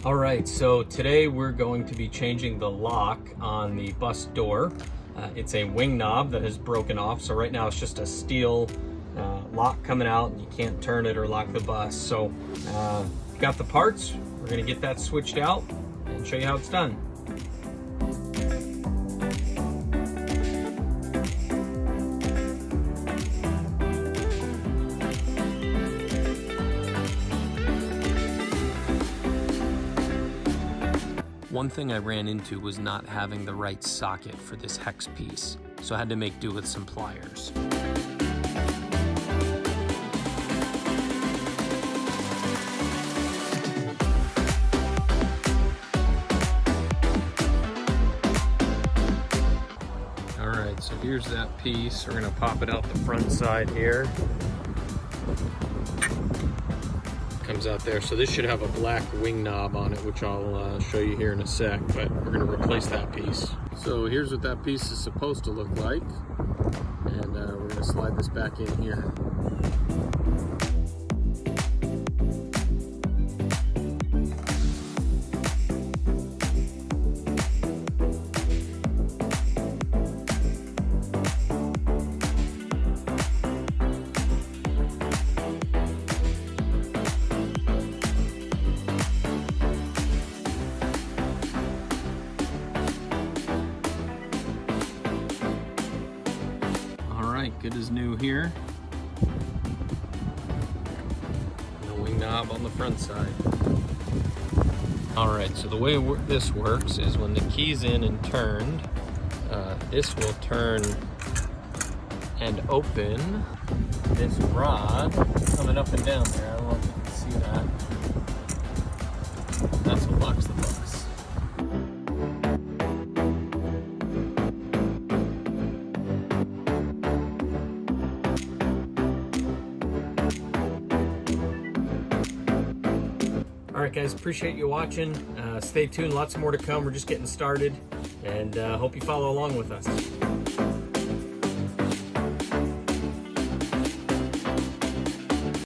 All right, so today we're going to be changing the lock on the bus door. It's a wing knob that has broken off, so right now it's just a steel lock coming out and you can't turn it or lock the bus. So got the parts, we're gonna get that switched out and show you how it's done. One thing I ran into was not having the right socket for this hex piece, so I had to make do with some pliers. Alright, so here's that piece. We're going to pop it out the front side here. Comes out there. So this should have a black wing knob on it, which I'll show you here in a sec, but we're going to replace that piece. So here's what that piece is supposed to look like, and we're going to slide this back in here. Good as new here. And the wing knob on the front side. Alright, so the way this works is when the key's in and turned, this will turn and open this rod coming up and down there. I don't know if you can see that. That's what locks the bus. Alright guys, appreciate you watching. Stay tuned, lots more to come. We're just getting started, and hope you follow along with us.